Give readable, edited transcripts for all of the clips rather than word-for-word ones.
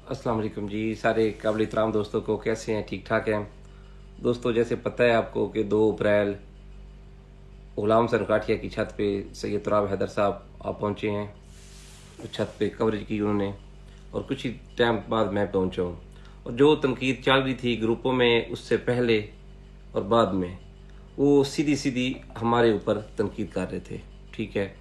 अस्सलाम वालेकुम जी। सारे काबिल एहतराम दोस्तों को कैसे हैं? ठीक ठाक हैं दोस्तों। जैसे पता है आपको कि 2 अप्रैल गुलाम सर काठिया की छत पे सैयद तुराब हैदर साहब आप पहुंचे हैं। उस छत पे कवरेज की उन्होंने और कुछ ही टाइम बाद मैं पहुंचा हूँ। और जो तनकीद चल रही थी ग्रुपों में उससे पहले और बाद में, वो सीधी सीधी हमारे ऊपर तनकीद कर रहे थे। ठीक है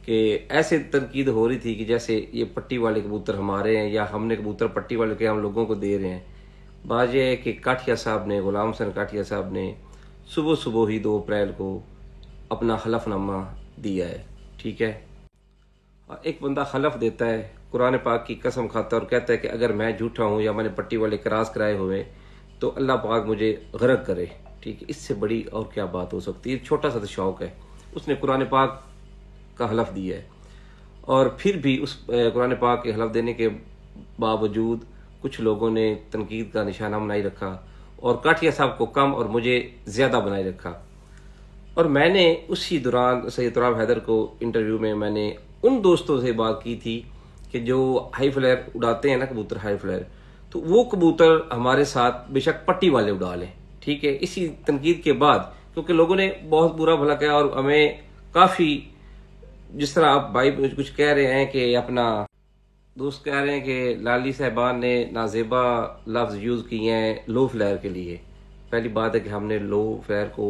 कि ऐसे तनकीद हो रही थी कि जैसे ये पट्टी वाले कबूतर हमारे हैं या हमने कबूतर पट्टी वाले के हम लोगों को दे रहे हैं। बात यह है कि काठिया साहब ने, गुलाम हसन काठिया साहब ने सुबह सुबह ही 2 अप्रैल को अपना हलफनामा दिया है। ठीक है, एक बंदा हलफ देता है, कुरान पाक की कसम खाता है और कहता है कि अगर मैं झूठा हूँ या मैंने पट्टी वाले क्रॉस कराए हुए तो अल्लाह पाक मुझे गरक करे। ठीक है, इससे बड़ी और क्या बात हो सकती है? छोटा सा तो शौक है, उसने कुरान पाक का हलफ दिया है। और फिर भी उस कुरान पाक के हलफ देने के बावजूद कुछ लोगों ने तनकीद का निशाना बनाई रखा और काठिया साहब को कम और मुझे ज़्यादा बनाए रखा। और मैंने उसी दौरान सैयद तुराब हैदर को इंटरव्यू में मैंने उन दोस्तों से बात की थी कि जो हाई फ्लेयर उड़ाते हैं ना, कबूतर हाई फ्लेयर, तो वो कबूतर हमारे साथ बेशक पट्टी वाले उड़ा लें। ठीक है, इसी तनकीद के बाद क्योंकि लोगों ने बहुत बुरा भला किया और हमें काफ़ी, जिस तरह आप भाई कुछ कह रहे हैं कि अपना दोस्त कह रहे हैं कि लाली साहबान ने नाजेबा लफ्ज़ यूज़ किए हैं लो फ्लेयर के लिए। पहली बात है कि हमने लो फ्लेयर को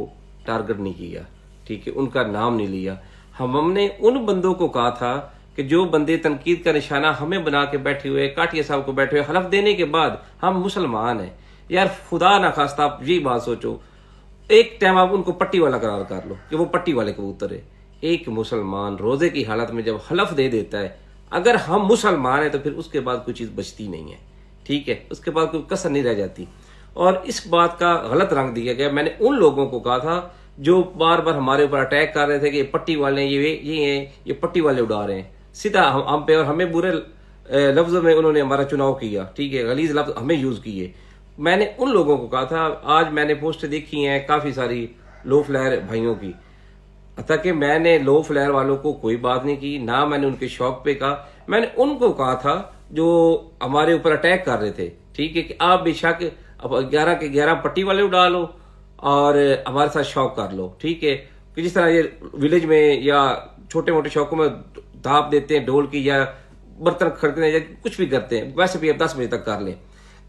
टारगेट नहीं किया। ठीक है, उनका नाम नहीं लिया। हमने उन बंदों को कहा था कि जो बंदे तनकीद का निशाना हमें बना के बैठे हुए, काठिया साहब को बैठे हुए, हलफ देने के बाद हम मुसलमान हैं। यार खुदा ना खास्ता आप यही बात सोचो, एक टाइम आप उनको पट्टी वाला करार कर लो कि वो पट्टी वाले कबूतर है। एक मुसलमान रोजे की हालत में जब हलफ दे देता है, अगर हम मुसलमान हैं तो फिर उसके बाद कोई चीज बचती नहीं है। ठीक है, उसके बाद कोई कसर नहीं रह जाती। और इस बात का गलत रंग दिया गया। मैंने उन लोगों को कहा था जो बार बार हमारे ऊपर अटैक कर रहे थे कि ये पट्टी वाले, ये पट्टी वाले उड़ा रहे हैं, सीधा हम पे और हमें बुरे लफ्जों में उन्होंने हमारा चुनाव किया। ठीक है, गलीज लफ्ज हमें यूज किए। मैंने उन लोगों को कहा था, आज मैंने पोस्ट देखी हैं काफी सारी लो फ्लेयर भाइयों की, अतः कि मैंने लो फ्लेयर वालों को कोई बात नहीं की, ना मैंने उनके शौक पे कहा। मैंने उनको कहा था जो हमारे ऊपर अटैक कर रहे थे, ठीक है, कि आप बेशक अब 11 के 11 पट्टी वाले उड़ा लो और हमारे साथ शौक कर लो। ठीक है, कि जिस तरह ये विलेज में या छोटे मोटे शौकों में धाप देते हैं ढोल की, या बर्तन खरीदते हैं या कुछ भी करते हैं, वैसे भी अब 10 बजे तक कर लें।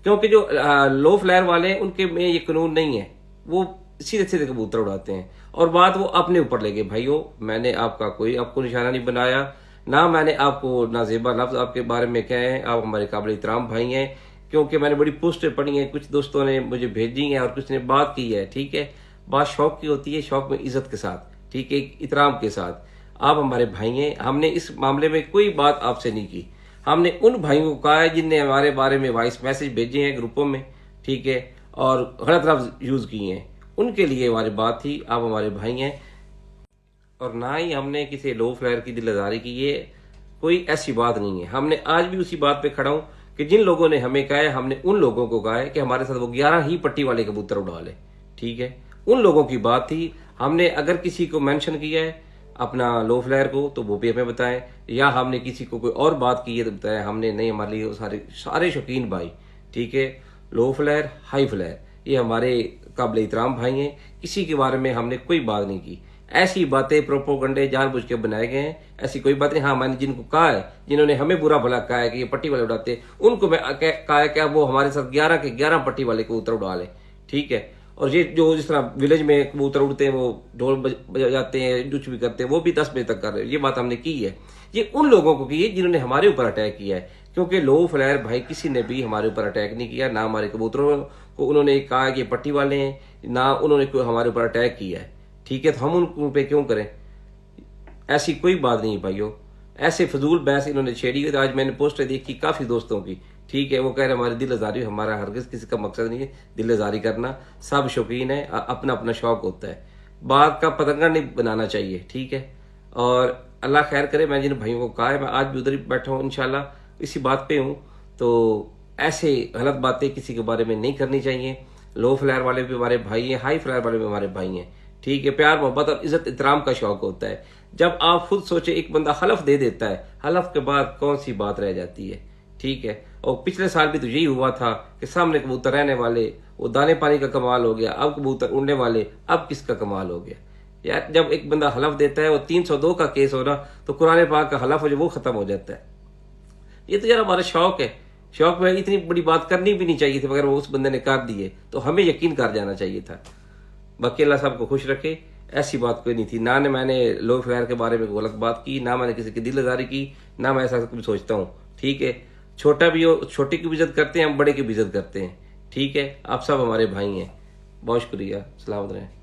क्योंकि जो लो फ्लेयर वाले हैं उनके में ये कानून नहीं है, वो सीधे सीधे कबूतर उड़ाते हैं। और बात वो अपने ऊपर ले गए। भाइयों, मैंने आपका कोई आपको निशाना नहीं बनाया, ना मैंने आपको नाजेबा लफ्ज आपके बारे में कहे हैं। आप हमारे काबिल एहतराम भाई हैं, क्योंकि मैंने बड़ी पोस्टें पढ़ी हैं, कुछ दोस्तों ने मुझे भेजी हैं और कुछ ने बात की है। ठीक है, बात शौक की होती है, शौक में इज्जत के साथ, ठीक है, इतराम के साथ। आप हमारे भाई हैं, हमने इस मामले में कोई बात आपसे नहीं की। हमने उन भाइयों को कहा है जिनने हमारे बारे में वॉइस मैसेज भेजे हैं ग्रुपों में, ठीक है, और गलत लफ्ज यूज किए हैं, उनके लिए हमारी बात थी। आप हमारे भाई हैं और ना ही हमने किसी लो फ्लेयर की दिल आजारी की, ये कोई ऐसी बात नहीं है। हमने आज भी उसी बात पे खड़ा हूं कि जिन लोगों ने हमें कहा है, हमने उन लोगों को कहा है कि हमारे साथ वो 11 ही पट्टी वाले कबूतर उड़ा ले। ठीक है, उन लोगों की बात थी। हमने अगर किसी को मेंशन किया है अपना लो फ्लेयर को तो वो भी हमें बताएं, या हमने किसी को कोई और बात की है तो बताएं। हमने नहीं, हमारे लिए सारे सारे शौकीन भाई, ठीक है, लो फ्लेयर हाई फ्लेयर, ये हमारे काबिल एहतराम भाई हैं। किसी के बारे में हमने कोई बात नहीं की। ऐसी बातें प्रोपोगंडे जानबूझ के बनाए गए हैं, ऐसी कोई बात नहीं। हाँ, मैंने जिनको कहा है, जिन्होंने हमें बुरा भला कहा है कि ये पट्टी वाले उड़ाते, उनको मैं कहा है कि अब वो हमारे साथ 11 के 11 पट्टी वाले कबूतर उड़ा ले। ठीक है, और ये जो जिस तरह विलेज में कबूतर उड़ते हैं, वो ढोल बजाते हैं, कुछ भी करते हैं, वो भी 10 बजे तक कर रहे हैं। ये बात हमने की है। ये उन लोगों को की है जिन्होंने हमारे ऊपर अटैक किया है, क्योंकि लो फ्लेयर भाई किसी ने भी हमारे ऊपर अटैक नहीं किया। ना हमारे कबूतरों को उन्होंने कहा कि पट्टी वाले हैं, ना उन्होंने कोई हमारे ऊपर अटैक किया है। ठीक है, तो हम उन पे क्यों करें? ऐसी कोई बात नहीं भाइयों, ऐसे फजूल बहस इन्होंने छेड़ी हुई। तो आज मैंने पोस्टर देखी काफी दोस्तों की, ठीक है, वो कह रहे हमारी दिल आजारी, हमारा हरगिज किसी का मकसद नहीं है दिल आजारी करना। सब शौकीन है, अपना अपना शौक होता है, बात का पतंगा नहीं बनाना चाहिए। ठीक है, और अल्लाह खैर करे। मैं जिन भाइयों को कहा है, मैं आज भी उधर ही बैठा हूँ, इंशाल्लाह इसी बात पे हूँ। तो ऐसे गलत बातें किसी के बारे में नहीं करनी चाहिए। लो फ्लेयर वाले भी हमारे भाई हैं, हाई फ्लेयर वाले भी हमारे भाई हैं। ठीक है, प्यार मोहब्बत और इज्जत इतराम का शौक होता है। जब आप खुद सोचे, एक बंदा हलफ दे देता है, हलफ के बाद कौन सी बात रह जाती है? ठीक है। और पिछले साल भी तो यही हुआ था कि सामने कबूतर रहने वाले, वो दाने पानी का कमाल हो गया, अब कबूतर उड़ने वाले, अब किसका कमाल हो गया यार। जब एक बंदा हलफ देता है, वो 302 का केस हो रहा, तो कुरान पाक का हलफ जो वो खत्म हो जाता है। ये तो यार हमारा शौक है, शौक में इतनी बड़ी बात करनी भी नहीं चाहिए थी, मगर वो उस बंदे ने कर दी है तो हमें यकीन कर जाना चाहिए था। बाकी अल्लाह साहब को खुश रखे, ऐसी बात कोई नहीं थी। ना ने मैंने लो फेयर के बारे में गलत बात की, ना मैंने किसी की दिल आजारी की, ना मैं ऐसा कुछ सोचता हूँ। ठीक है, छोटा भी हो, छोटे की भी इज्जत करते हैं हम, बड़े की भी इज्जत करते हैं। ठीक है, आप सब हमारे भाई हैं। बहुत शुक्रिया, सलामत रहें।